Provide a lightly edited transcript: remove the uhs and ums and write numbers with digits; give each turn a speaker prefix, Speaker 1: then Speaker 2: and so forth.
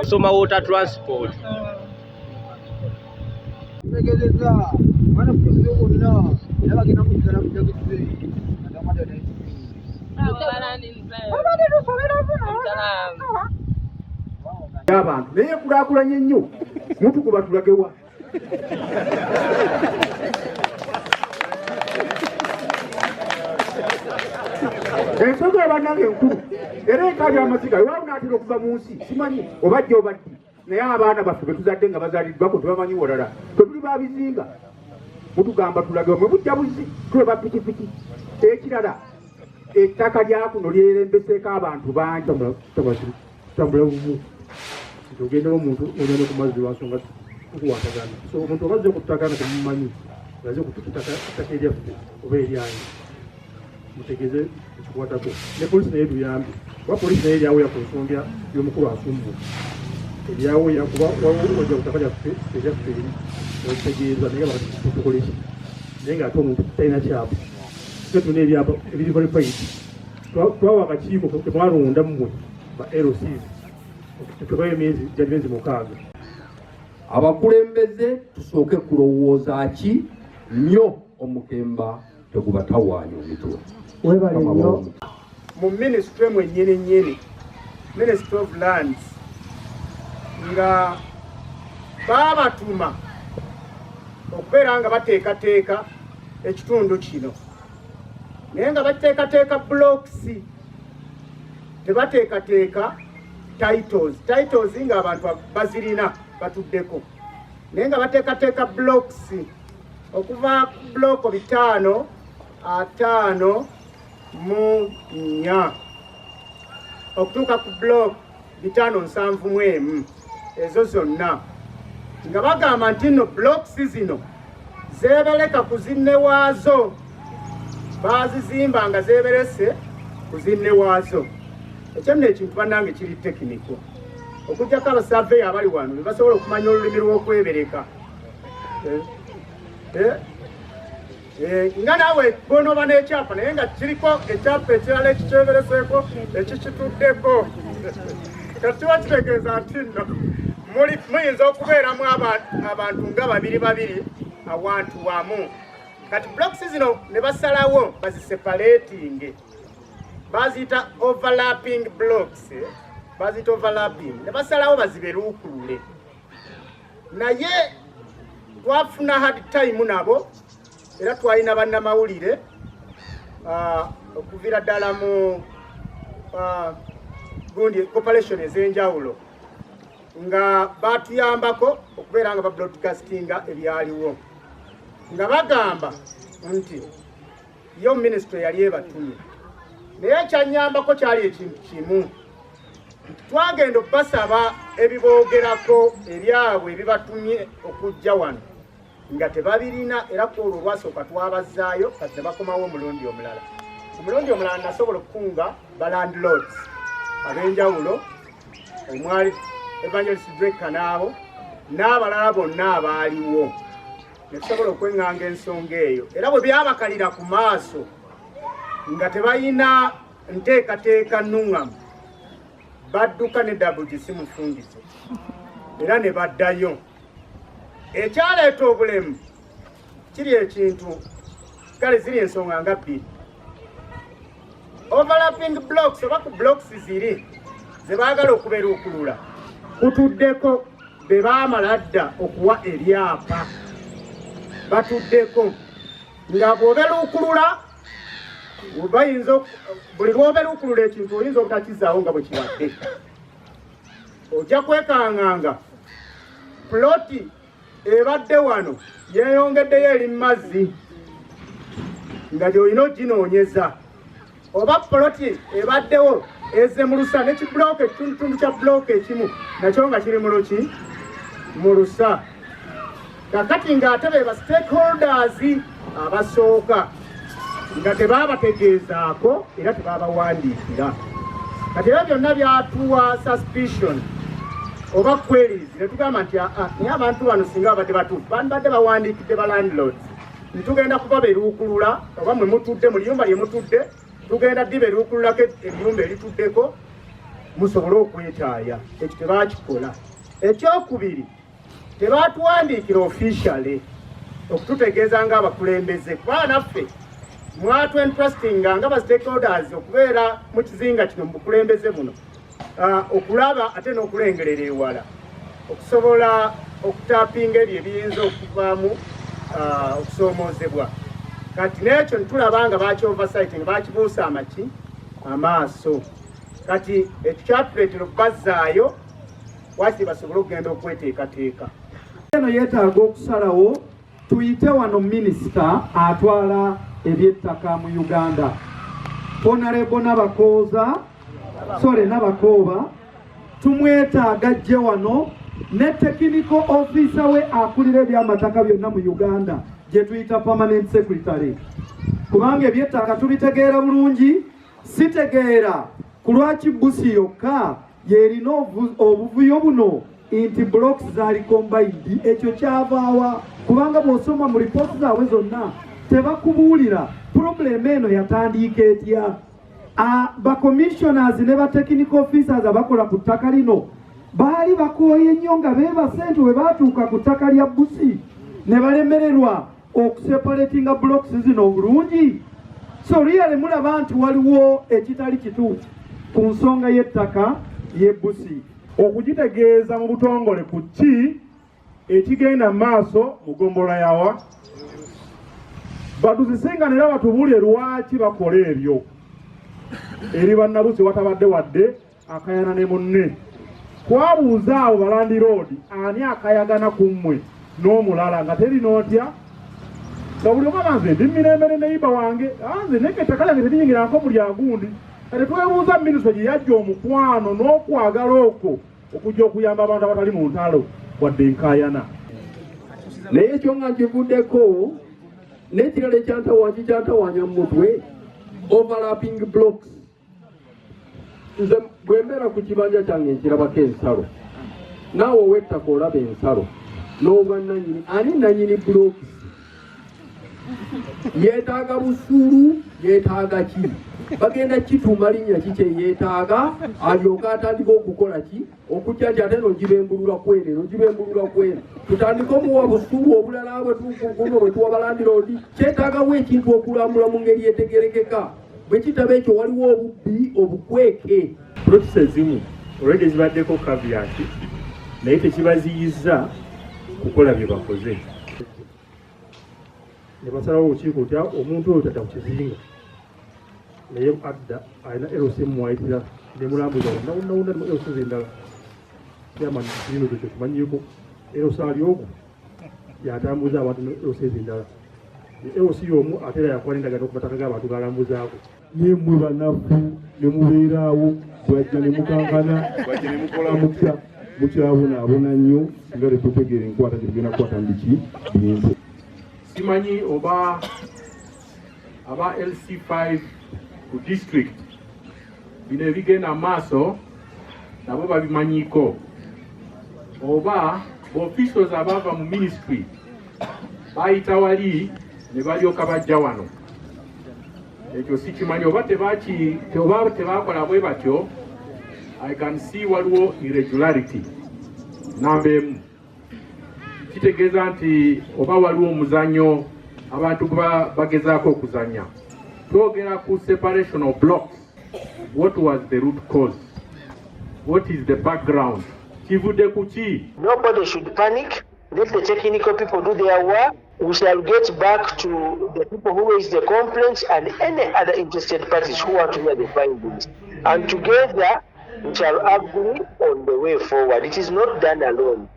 Speaker 1: Soma water transport.
Speaker 2: Abantu naye kulaakulanye nnyo muntu kuba tulagewa ensonga yabannange enkulu era ekaali amaziga iwaawo naatera okuva mu nsi simanyi obajja obaddi naye abaana baffe betuzadde nga bazaaliddwako tebamanyi walala twetuli babizinga mutugamba tulagewa mwe bujja buzi tuleba pikipiki ekirala ettaka lyakuno lyerembeseeko abantu bangi tambula bumu ogendawo omuntu ogenda ku mazzi lwansonga tukuwatagana so omuntu obazze ku ttaka temumanyi aze kuttaka ettaka eryaffe oba eryanyi mutegeeze ekikwatako ne polisi naye tuyambe kuba polisi naye eryawoya ku nsonga y'omukulu asumbu eryawoya kuba wajja ku ttaka lyaffe eryaffe eri okitegeeza naye batukoleki naye ng'ate omuntu talina kyapa tuna ebyapa ebiriko ne payiti twawa akakiiko temwalonda mmwe ba LCs tutukayo emyezi gyali myezi 6
Speaker 3: abakulembeze tusooke kulowooza ki nnyo omukemba tegubatawaanya omitwe
Speaker 2: webale nnyo mu ministry mwennyini Ministry of Lands nga baabatuma okubeera nga bateekateeka ekitundu kino naye nga bateekateeka blocks tebateekateeka titles nga abantu bazirina batuddeko naye nga bateekateeka blocks okuva ku bloko 5, 5 mu 4 okutuuka ku bloko 5, 7 mu 1 ezo zonna nga bagamba nti nno blocks zino zeebereka ku zinne waazo bazizimba nga zeeberese ku zinne waazo ekyo nno ekintu bannange kiri tekiniko okujjako abasaveeyo abali wano bebasobola okumanya olulimi lw'okwebereka nga naawe bonoba n'ekyapa naye nga kiriko ekyapa ekirala ekikyebereseeko ekikituddeko kati kiba kitegeeza nti nno muyinza okubeeramu abantu nga babiri awantu wamu kati blocks zino ne basalawo baziseparating baziyita overlapping blocks ne basalawo baziberuukulule naye twafuna hard time nabo era twalina bannamawulire okuvira ddala mu gundi corporation ez'enjawulo nga batuyambako okubeera nga babroadcastinga ebyaliwo nga bagamba nti yo ministry yali ebatumye naye ekyanyambako kyali ekintu kimu twagenda basaba ebiboogerako ebyabwe ebibatumye okujja wano nga tebabirina era kwolwo olwasooka twabazaayo kati nebakomawo omulundi omulala omulundi omulala nasobola okukunga balandlords ab'enjawulo omwali Evangelist Drake n'abo n'abalala bonna abaaliwo netusobola okweŋŋanga ensonga eyo era bwe byabakalira ku maaso nga tebalina nteekateeka nnuŋŋamu badduka ne WGC mufungizo era ne baddayo ekyaleeta obulemu kiri ekintu kale ziri ensonga nga 2 overlapping blocks oba ku blocks ziri ze baagala okuberuukulula kutuddeko be baamala dda okuwa ebyapa batuddeko nga bw'oberuukulula buli lw'oberuukulula ekintu oyinza obutakizaawo nga bwe kibadde ojja kwekaŋŋanga ploti ebadde wano yeeyongeddeyo eri mazzi nga gy'olina oginoonyeza oba ploti ebaddewo eze mu lusa n'ekibulooka ekitundutundu kya bulooka ekimu nakyo nga kiri mu lusa kakati ng'ate be ba stakeholders abasooka nga tebaabategeezaako era tebaabawandiikira kati era byonna byatuwa suspicion oba queries ne tugamba nti naye abantu bano singa babadde batuufu bandibadde bawandiikidde ba landlords ntugenda kuba beruukulula oba mwe mutudde mu liyumba lye mutudde tugenda ddiba eriwukululako ennyumba erituddeko musobole okwetaaya. Ekyo tebaakikola. Ekyokubiri, tebaatuwandiikira officially okututegeeza ng'abakulembeze kuba naffe mwatwentrustinga nga ba stakeholders okubeera mu kizinga kino mu bukulembeze buno, okulaba ate n'okulengerera ewala okusobola okutaapinga ebyo ebiyinza okuvaamu okusoomoozebwa. Kati n'ekyo netulaba nga baaki oversighting, baakibuusa amaaso. Kati ekyo kyatuleetera okubazzaayo waaki basobole okugenda okweteekateeka.
Speaker 3: Eno yeetaaga okusalawo tuyite wano minisita atwala eby'ettaka mu Uganda, Honorable Nabakooba, tumwetaaga ajje wano ne technical officer we akulira eby'amataka byonna mu Uganda gye tuyita permanent secretary, kubanga eby'ettaka tubitegeera bulungi. Sitegeera ku lwaki Busi yokka yerina obuvuyo buno nti blocks zaali combined. Ekyo kyavaawa kubanga bw'osoma mu ripooti zaabwe zonna tebakubuulira problem eno yatandiika etya. Ba commissioners ne ba technical officers abakola ku ttaka lino baali bakooye nnyo nga beebase nti we baatuuka ku ttaka lya Busi ne balemererwa okuseparatinga blocks zino obulungi. So really mulaba nti waliwo ekitali kituufu ku nsonga y'ettaka y'e Busi.
Speaker 4: Okugitegeeza mu butongole ku ki ekigenda maaso mu ggombolola yawa batuzisinganira batubuulire lwaki bakola ebyo. Eri bannabusi watabadde wadde akayana ne munne. Twabuuza abo balandi roodi ani akayagana ku mmwe n'omulala nga teri n'otya nga buli omwana nze ndi mirembe neyiba wange nze neke ettaka lyange terinyingiranko buli agundi. Kati twebuuza minisita gye yajja omukwano n'okwagala okwo okujja okuyamba abantu abatali mu ntalo wadde nkayana.
Speaker 3: Naye ekyo nga nkivuddeko n'ekirala ekyantawanya mu mutwe overlapping blocks. Nze bwe mbeera ku kibanja kyange nkirabako ensalo, naawe ow'ettaka olaba ensalo n'obwa nannyini. Ani nannyini blocks? Yeetaaga busuulu, yeetaaga ki? Bagenda kituuma linnya ki kye yeetaaga alyoka atandika okukola ki? Okujja nti ate n'ogibembulula kwene, tutandika omuwa busuulu obulala bwetukuno bwe tuwa balandiroodi. Kyetaagawo ekintu okulambula mu ngeri etegerekeka. Bwe kitaba ekyo waliwo obubbi obukweke.
Speaker 4: Protisi ezimu olwedde zibaddeko kavyati naye tekibaziyizza kukola bye bakoze. Ne basalawo olukiiko nti omuntu oyo tadda ku kizinga naye adda alina LC muwayitira ne mulambuza wonna mu LC endala. Kyamani kino ekyo kimanyiko LC ali ogwo yatambuza abantu ne LC endala. LC y'omu ate era yakuba n'endagaano ku mataka g'abantu galambuzaako. Ye mmwe banafu ne mubeeraawo bwajja ne mukankana mukyabonaabona nnyo singa tetutegeera enkwata gyetugenda kukwata mu biki bintu.
Speaker 1: Simanyi oba aba LC5 ku district bino ebigenda maaso nabo babimanyiko, oba officials abava mu ministry bayita wali ne balyoka bajja wano. Ekyo sikimanyi oba tebakola bwe batyo. I can see waliwo irregularity. Namba emu kitegeeza nti oba waliwo omuzannyo abantu bagezaako okuzanya. Twogera ku separation of blocks. What was the root cause? What is the background? Kivudde ku ki?
Speaker 5: Nobody should panic. Let the technical people do their work. We shall get back to the people who raised the complaints and any other interested parties who want to hear the findings. And together we shall agree on the way forward. It is not done alone.